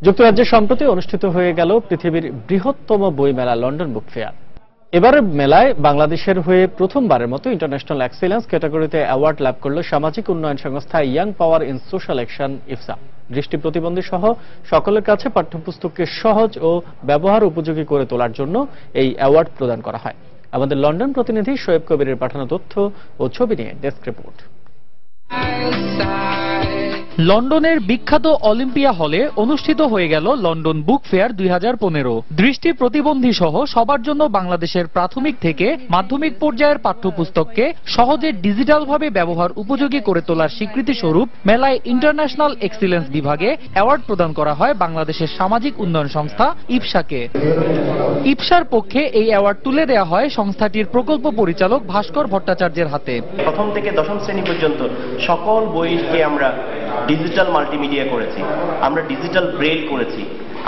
যুক্তরাজ্যে সম্প্রতি অনুষ্ঠিত হয়ে গেল পৃথিবীর বৃহত্তম বই মেলা লন্ডন বুক ফেয়ার। এবারের মেলায় বাংলাদেশের হয়ে প্রথমবারের মতো ইন্টারন্যাশনাল এক্সিলেন্স ক্যাটাগরিতে অ্যাওয়ার্ড লাভ করল সামাজিক উন্নয়ন সংস্থা Young Power in Social Action YPSA. দৃষ্টি প্রতিবন্ধী সহ সকলের কাছে পাঠ্যপুস্তককে সহজ ও ব্যবহার উপযোগী করে তোলার জন্য এই অ্যাওয়ার্ড প্রদান করা হয়। আমাদের লন্ডন প্রতিনিধি শোয়েব কবিরের পাঠানো তথ্য ও ছবি নিয়ে ডেস্ক রিপোর্ট। লন্ডনের বিখ্যাত অলিম্পিয়া হলে অনুষ্ঠিত হয়ে গেল লন্ডন বুক ফেয়ার 2015। দৃষ্টি প্রতিবন্ধী সহ সবার জন্য বাংলাদেশের প্রাথমিক থেকে মাধ্যমিক পর্যায়ের পাঠ্যপুস্তককে সহজে ডিজিটালভাবে ব্যবহার উপযোগী করে তোলার স্বীকৃতি স্বরূপ মেলায় ইন্টারন্যাশনাল এক্সিলেন্স বিভাগে অ্যাওয়ার্ড প্রদান করা হয় বাংলাদেশের সামাজিক উন্নয়ন সংস্থা ইফসাকে। ইফসার পক্ষে এই অ্যাওয়ার্ড তুলে দেওয়া হয় সংস্থাটির প্রকল্প পরিচালক ভাস্কর ভট্টাচার্যের হাতে। প্রথম থেকে দশম শ্রেণী পর্যন্ত সকল বইকে আমরা ডিজিটাল মাল্টিমিডিয়া করেছি, আমরা ডিজিটাল ব্রেইল করেছি,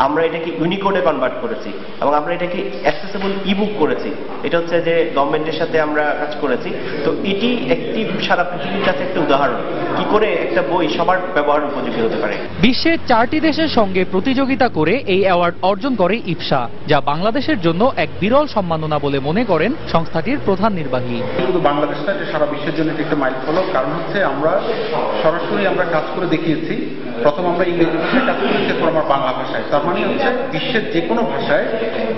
আমরা এটাকে ইউনিকোডে কনভার্ট করেছি এবং আমরা এটাকে অ্যাক্সেসিবল ইবুক করেছি। এটা হচ্ছে যে গভর্নমেন্টের সাথে আমরা কাজ করেছি। তো এটি একটি সারা পৃথিবীর কাছে একটা উদাহরণ কি করে একটা বই সবার ব্যবহার উপযোগী হতে পারে। বিশ্বের 4টি দেশের সঙ্গে প্রতিযোগিতা করে এই অ্যাওয়ার্ড অর্জন করে ইফসা, যা বাংলাদেশের জন্য এক বিরল সম্মাননা বলে মনে করেন সংস্থাটির প্রধান নির্বাহী। শুধু বাংলাদেশটা যে সারা বিশ্বের জন্য একটা মাইলফলক, কারণ হচ্ছে আমরা সরাসরি কাজ করে দেখিয়েছি। প্রথম আমরা ইংরেজি ভাষায় কাজ করেছি, এরপর আমরা বাংলা ভাষায়। তার মানে হচ্ছে বিশ্বের যে কোনো ভাষায়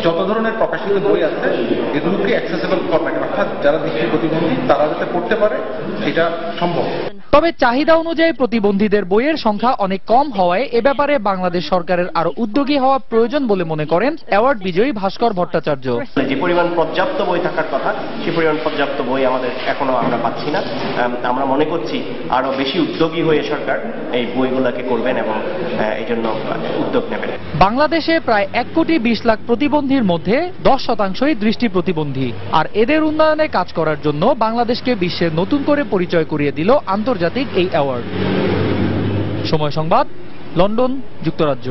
যত ধরনের প্রকাশিত বই আছে এগুলোকে অ্যাক্সেসিবল ফরম্যাটে, অর্থাৎ যারা দৃষ্টি প্রতিবন্ধী তারা যাতে পড়তে পারে সেটা সম্ভব। তবে চাহিদা অনুযায়ী প্রতিবন্ধীদের বইয়ের সংখ্যা অনেক কম হওয়ায় এ ব্যাপারে বাংলাদেশ সরকারের আরো উদ্যোগী হওয়া প্রয়োজন বলে মনে করেন অ্যাওয়ার্ড বিজয়ী ভাস্কর ভট্টাচার্য। যে পরিমাণ পর্যাপ্ত বই থাকার কথা সে পরিমাণ পর্যাপ্ত বই আমাদের এখনো আমরা পাচ্ছি না। আমরা মনে করছি আরো বেশি উদ্যোগী হয়ে সরকার এই বইগুলোকে করবেন এবং এই জন্য উদ্যোগ নেবেন। বাংলাদেশে প্রায় 1,20,00,000 প্রতিবন্ধীর মধ্যে 10% দৃষ্টি প্রতিবন্ধী, আর এদের উন্নয়নে কাজ করার জন্য বাংলাদেশকে বিশ্বের নতুন করে পরিচয় করিয়ে দিল আন্তর্জাতিক এই অ্যাওয়ার্ড। সময় সংবাদ, লন্ডন, যুক্তরাজ্য।